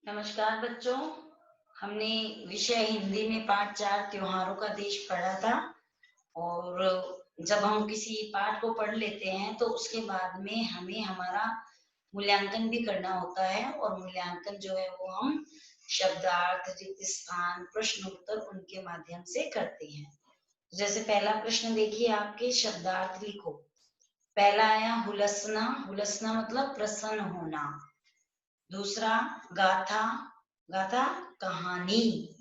नमस्कार बच्चों। हमने विषय हिंदी में पाठ 4 त्योहारों का देश पढ़ा था। और जब हम किसी पाठ को पढ़ लेते हैं तो उसके बाद में हमें हमारा मूल्यांकन भी करना होता है। और मूल्यांकन जो है वो हम शब्दार्थ, रिक्त स्थान, प्रश्न उत्तर उनके माध्यम से करते हैं। जैसे पहला प्रश्न देखिए, आपके शब्दार्थ लिखो। पहला आया हुलसना। हुलसना मतलब प्रसन्न होना। दूसरा गाथा। गाथा कहानी।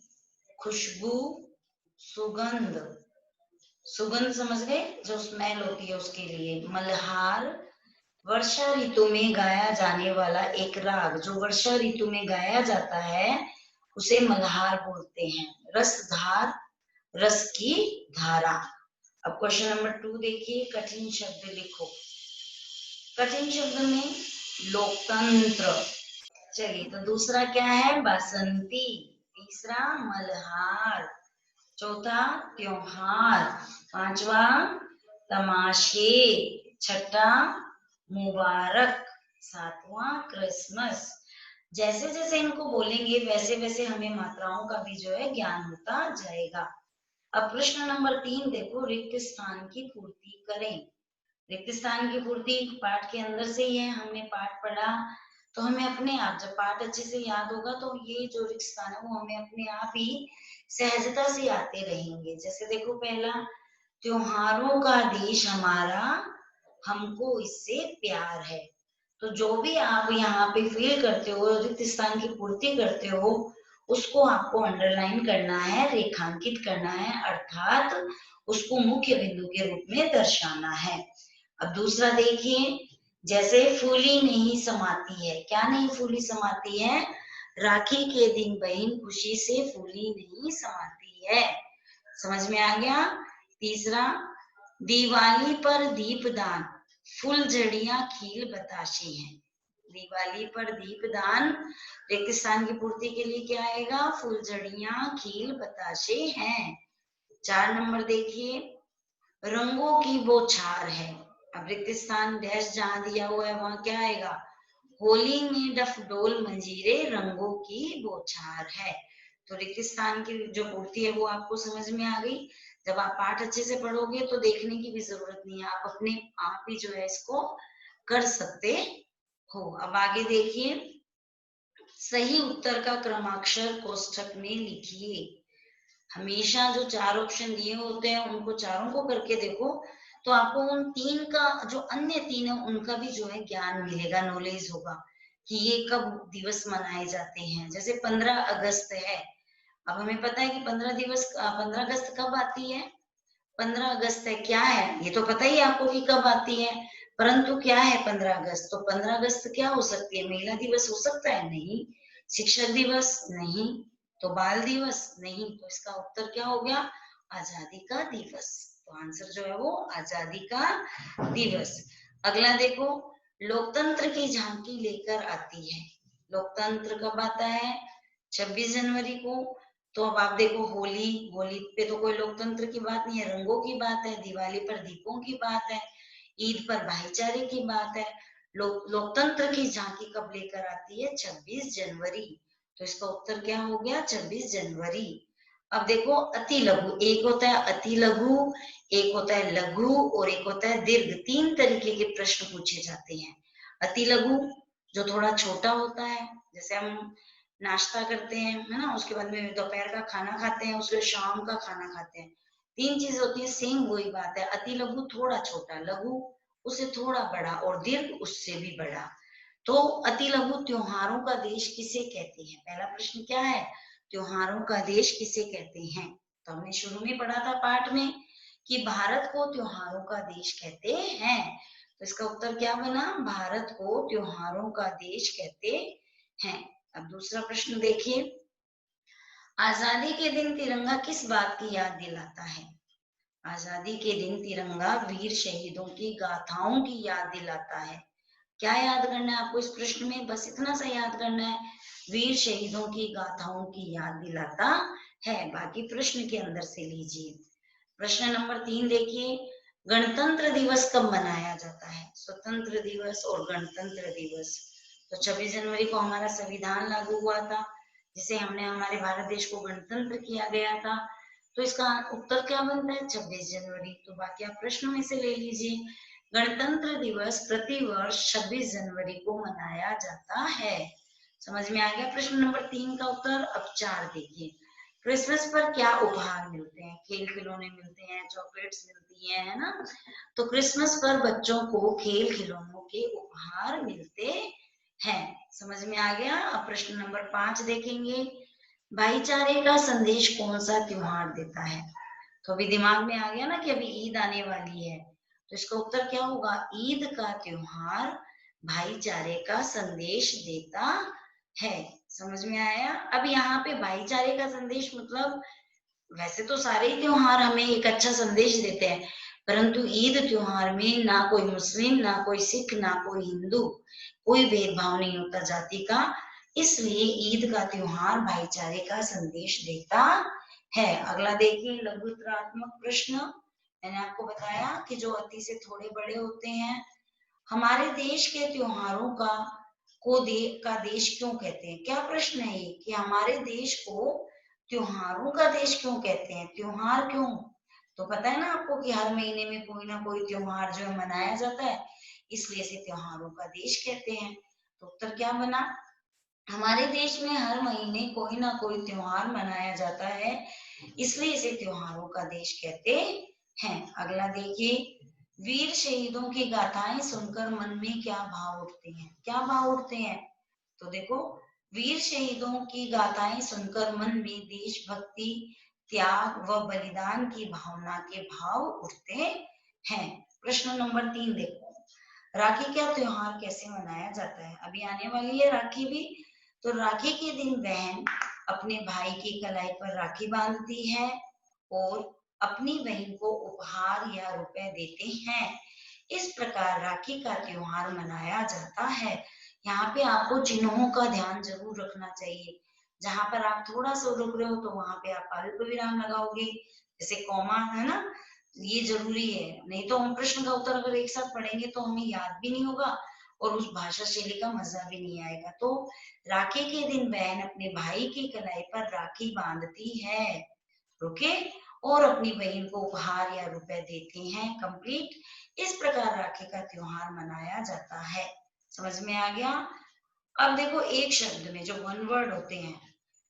खुशबू, सुगंध। सुगंध समझ गए, जो स्मेल होती है उसके लिए। मल्हार, वर्षा ऋतु में गाया जाने वाला एक राग, जो वर्षा ऋतु में गाया जाता है उसे मल्हार बोलते हैं। रसधार, रस की धारा। अब क्वेश्चन नंबर 2 देखिए, कठिन शब्द लिखो। कठिन शब्द में लोकतंत्र। चलिए, तो दूसरा क्या है? बसंती। तीसरा मल्हार। चौथा त्योहार। पांचवा तमाशे। छठा मुबारक। सातवां क्रिसमस। जैसे जैसे इनको बोलेंगे वैसे वैसे हमें मात्राओं का भी जो है ज्ञान होता जाएगा। अब प्रश्न नंबर 3 देखो, रिक्त स्थान की पूर्ति करें। रिक्त स्थान की पूर्ति पाठ के अंदर से ही है। हमने पाठ पढ़ा तो हमें अपने आप, जब पाठ अच्छे से याद होगा तो ये जो रिक्त स्थान है वो हमें अपने आप ही सहजता से आते रहेंगे। जैसे देखो, पहला त्योहारों का देश हमारा, हमको इससे प्यार है। तो जो भी आप यहाँ पे फील करते हो, रिक्त स्थान की पूर्ति करते हो, उसको आपको अंडरलाइन करना है, रेखांकित करना है, अर्थात उसको मुख्य बिंदु के रूप में दर्शाना है। अब दूसरा देखिए, जैसे फूली नहीं समाती है। क्या नहीं फूली समाती है? राखी के दिन बहन खुशी से फूली नहीं समाती है। समझ में आ गया? तीसरा, दिवाली पर दीपदान, फुलझड़ियां खिल बताशे हैं। दिवाली पर दीपदान, रिक्त स्थान की पूर्ति के लिए क्या आएगा? फुलझड़ियां खिल बताशे हैं। 4 नंबर देखिए, रंगों की बौछार है। अब रिक्त स्थान डैश जहां दिया हुआ है वहां क्या आएगा? होली में डफडोल मंजीरे रंगों की बौछार है। तो रिक्त स्थान की जो पूर्ति है वो आपको समझ में आ गई। जब आप पाठ अच्छे से पढ़ोगे तो देखने की भी जरूरत नहीं है, आप अपने आप ही जो है इसको कर सकते हो। अब आगे देखिए, सही उत्तर का क्रमाक्षर कोष्ठक में लिखिए। हमेशा जो 4 ऑप्शन दिए होते हैं उनको चारों को करके देखो तो आपको उन 3 का, जो अन्य 3 है उनका भी जो है ज्ञान मिलेगा, नॉलेज होगा कि ये कब दिवस मनाए जाते हैं। जैसे 15 अगस्त है। अब हमें पता है कि 15 अगस्त कब आती है? 15 अगस्त है, क्या है ये तो पता ही है आपको कि कब आती है। परंतु क्या है 15 अगस्त? तो 15 अगस्त क्या हो सकती है? महिला दिवस हो सकता है? नहीं। शिक्षक दिवस? नहीं। तो बाल दिवस? नहीं। तो इसका उत्तर क्या हो गया? आजादी का दिवस। तो आंसर जो है वो आजादी का दिवस। अगला देखो, लोकतंत्र की झांकी लेकर आती है। लोकतंत्र कब आता है? 26 जनवरी को। तो अब आप देखो, होली, होली पे तो कोई लोकतंत्र की बात नहीं है, रंगों की बात है। दिवाली पर दीपों की बात है। ईद पर भाईचारे की बात है। लोकतंत्र की झांकी कब लेकर आती है? 26 जनवरी। तो इसका उत्तर क्या हो गया? 26 जनवरी। अब देखो, अति लघु, एक होता है अति लघु, एक होता है लघु और एक होता है दीर्घ। 3 तरीके के प्रश्न पूछे जाते हैं। अति लघु जो थोड़ा छोटा होता है, जैसे हम नाश्ता करते हैं, है ना, उसके बाद में दोपहर का खाना खाते हैं, उसके शाम का खाना खाते हैं। 3 चीज होती है, सेम वही बात है। अति लघु थोड़ा छोटा, लघु उससे थोड़ा बड़ा और दीर्घ उससे भी बड़ा। तो अति लघु त्योहारों का देश किसे कहते हैं? पहला प्रश्न क्या है? त्योहारों का देश किसे कहते हैं? तो हमने शुरू में पढ़ा था पाठ में कि भारत को त्योहारों का देश कहते हैं। तो इसका उत्तर क्या बना? भारत को त्योहारों का देश कहते हैं। अब दूसरा प्रश्न देखिए, आजादी के दिन तिरंगा किस बात की याद दिलाता है? आजादी के दिन तिरंगा वीर शहीदों की गाथाओं की याद दिलाता है। क्या याद करना है आपको इस प्रश्न में? बस इतना सा याद करना है, वीर शहीदों की गाथाओं की याद दिलाता है। बाकी प्रश्न के अंदर से लीजिए। प्रश्न नंबर 3 देखिए, गणतंत्र दिवस कब मनाया जाता है? स्वतंत्र दिवस और गणतंत्र दिवस। तो 26 जनवरी को हमारा संविधान लागू हुआ था, जिसे हमने हमारे भारत देश को गणतंत्र किया गया था। तो इसका उत्तर क्या बनता है? 26 जनवरी। तो बाकी आप प्रश्नों में से ले लीजिए। गणतंत्र दिवस प्रतिवर्ष 26 जनवरी को मनाया जाता है। समझ में आ गया प्रश्न नंबर 3 का उत्तर। अब 4 देखिए, क्रिसमस पर क्या उपहार मिलते हैं? खेल खिलौने मिलते हैं, चॉकलेट्स मिलती है ना। तो क्रिसमस पर बच्चों को खेल खिलौनों के उपहार मिलते हैं। समझ में आ गया। अब प्रश्न नंबर 5 देखेंगे, भाईचारे का संदेश कौन सा त्योहार देता है? तो अभी दिमाग में आ गया ना कि अभी ईद आने वाली है, तो इसका उत्तर क्या होगा? ईद का त्योहार भाईचारे का संदेश देता है। समझ में आया। अब यहाँ पे भाईचारे का संदेश मतलब वैसे तो सारे ही त्योहार हमें एक अच्छा संदेश देते हैं, परंतु ईद त्योहार में ना कोई मुस्लिम, ना कोई सिख, ना कोई हिंदू, कोई भेदभाव नहीं होता जाति का। इसलिए ईद का त्योहार भाईचारे का संदेश देता है। अगला देखिए, लघुत्तरात्मक प्रश्न। मैंने आपको बताया कि जो अति से थोड़े बड़े होते हैं। हमारे देश के त्योहारों का देश क्यों कहते हैं? क्या प्रश्न है ये कि हमारे देश को त्योहारों का देश क्यों कहते हैं? त्योहार क्यों? तो पता है ना आपको कि हर महीने में कोई ना कोई त्योहार जो है मनाया जाता है, इसलिए इसे त्योहारों का देश कहते हैं। तो उत्तर क्या बना? हमारे देश में हर महीने कोई ना कोई त्योहार मनाया जाता है, इसलिए इसे त्योहारों का देश कहते हैं। अगला देखिए, वीर शहीदों की गाथाएं सुनकर मन में क्या भाव उठते हैं? क्या भाव उठते हैं? तो देखो, वीर शहीदों की गाथाएं सुनकर मन में देशभक्ति, त्याग व बलिदान की भावना के भाव उठते हैं। प्रश्न नंबर 3 देखो, राखी का त्योहार कैसे मनाया जाता है? अभी आने वाली है राखी भी। तो राखी के दिन बहन अपने भाई की कलाई पर राखी बांधती है और अपनी बहन को उपहार या रुपए देते हैं। इस प्रकार राखी का त्योहार मनाया जाता है। यहाँ पे आपको चिन्हों का ध्यान जरूर रखना चाहिए। जहां पर आप थोड़ा सा रुक रहे हो तो वहां पे आप अल्प विराम लगाओगे, जैसे कॉमा है ना, ये जरूरी है। नहीं तो हम प्रश्न का उत्तर अगर एक साथ पढ़ेंगे तो हमें याद भी नहीं होगा और उस भाषा शैली का मजा भी नहीं आएगा। तो राखी के दिन बहन अपने भाई की कलाई पर राखी बांधती है, ओके, और अपनी बहन को उपहार या रुपए देते हैं। कंप्लीट। इस प्रकार राखी का त्योहार मनाया जाता है। समझ में आ गया। अब देखो, एक शब्द में जो वन वर्ड होते हैं,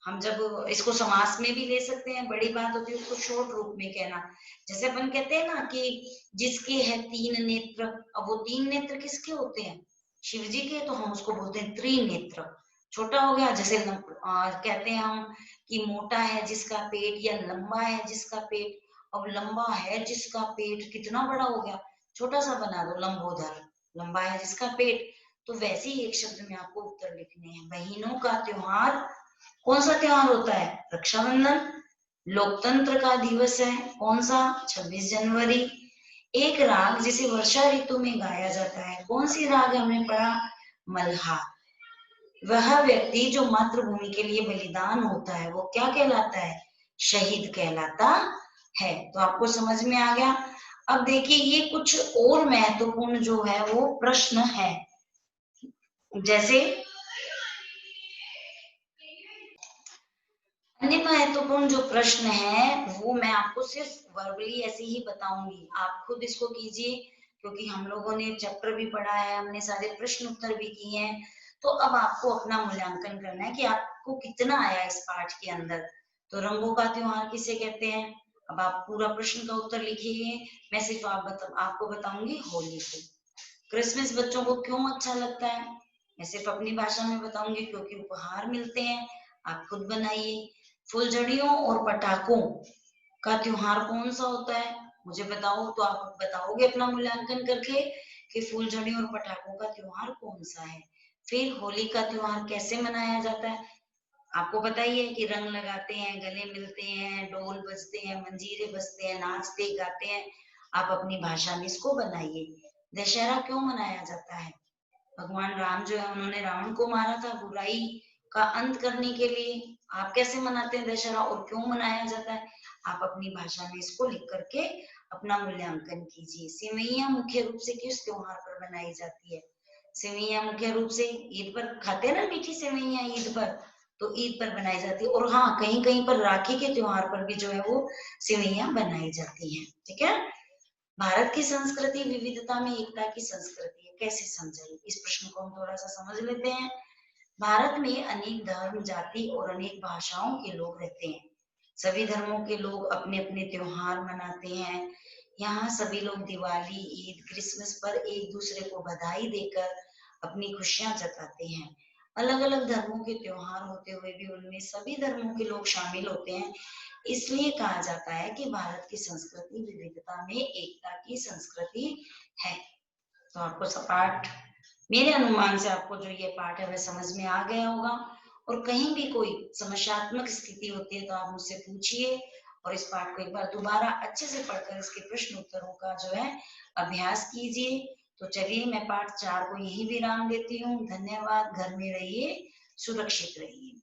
हम जब इसको समास में भी ले सकते हैं, बड़ी बात होती है उसको शॉर्ट रूप में कहना। जैसे अपन कहते हैं ना कि जिसके है 3 नेत्र। अब वो 3 नेत्र किसके होते हैं? शिव जी के। तो हम उसको बोलते हैं त्रिनेत्र। छोटा हो गया। जैसे कहते हैं हम कि मोटा है जिसका पेट, या लंबा है जिसका पेट। अब लंबा है जिसका पेट कितना बड़ा हो गया? छोटा सा बना दो, लंबोदर। लंबा है जिसका पेट। तो वैसे ही एक शब्द में आपको उत्तर लिखने हैं। बहनों का त्योहार कौन सा त्योहार होता है? रक्षाबंधन। लोकतंत्र का दिवस है कौन सा? 26 जनवरी। एक राग जिसे वर्षा ऋतु में गाया जाता है, कौन सी राग हमने पढ़ा? मल्हार। वह व्यक्ति जो मातृभूमि के लिए बलिदान होता है वो क्या कहलाता है? शहीद कहलाता है। तो आपको समझ में आ गया। अब देखिए, ये कुछ और महत्वपूर्ण जो है वो प्रश्न है। जैसे अन्य महत्वपूर्ण जो प्रश्न है वो मैं आपको सिर्फ वर्बली ऐसे ही बताऊंगी, आप खुद इसको कीजिए, क्योंकि हम लोगों ने चैप्टर भी पढ़ा है, हमने सारे प्रश्न उत्तर भी किए हैं। तो अब आपको अपना मूल्यांकन करना है कि आपको कितना आया इस पाठ के अंदर। तो रंगों का त्योहार किसे कहते हैं? अब आप पूरा प्रश्न का उत्तर लिखिए। मैं सिर्फ आपको बताऊंगी होली को। क्रिसमस बच्चों को क्यों अच्छा लगता है? मैं सिर्फ अपनी भाषा में बताऊंगी, क्योंकि उपहार मिलते हैं। आप खुद बनाइए। फुलझड़ियों और पटाखों का त्योहार कौन सा होता है? मुझे बताओ। तो आप बताओगे अपना मूल्यांकन करके कि फुलझड़ियों और पटाखों का त्योहार कौन सा है। फिर होली का त्योहार कैसे मनाया जाता है? आपको पता ही है कि रंग लगाते हैं, गले मिलते हैं, ढोल बजते हैं, मंजीरे बजते हैं, नाचते गाते हैं। आप अपनी भाषा में इसको बनाइए। दशहरा क्यों मनाया जाता है? भगवान राम जो है उन्होंने रावण को मारा था बुराई का अंत करने के लिए। आप कैसे मनाते हैं दशहरा और क्यों मनाया जाता है? आप अपनी भाषा में इसको लिख करके अपना मूल्यांकन कीजिए। सिवैयां मुख्य रूप से किस त्योहार पर बनाई जाती है? सेवइयां मुख्य रूप से ईद पर खाते हैं ना, मीठी सेवइयां ईद पर, तो ईद पर बनाई जाती है। और हाँ, कहीं कहीं पर राखी के त्योहार पर भी जो है वो सेवइयां बनाई जाती हैं। ठीक है। भारत की संस्कृति विविधता में एकता की संस्कृति है, कैसे समझें इस प्रश्न को हम थोड़ा सा समझ लेते हैं। भारत में अनेक धर्म, जाति और अनेक भाषाओं के लोग रहते हैं। सभी धर्मों के लोग अपने अपने त्योहार मनाते हैं। यहाँ सभी लोग दिवाली, ईद, क्रिसमस पर एक दूसरे को बधाई देकर अपनी खुशियां जताते हैं। अलग अलग धर्मों के त्योहार होते हुए भी उनमें सभी धर्मों के लोग शामिल होते हैं। इसलिए कहा जाता है कि भारत की संस्कृति विविधता में एकता की संस्कृति है। तो आपको पाठ, मेरे अनुमान से आपको जो ये पाठ है वह समझ में आ गया होगा। और कहीं भी कोई समस्यात्मक स्थिति होती है तो आप मुझसे पूछिए, और इस पाठ को एक बार दोबारा अच्छे से पढ़कर इसके प्रश्न उत्तरों का जो है अभ्यास कीजिए। तो चलिए, मैं पाठ 4 को यही विराम देती हूँ। धन्यवाद। घर में रहिए, सुरक्षित रहिए।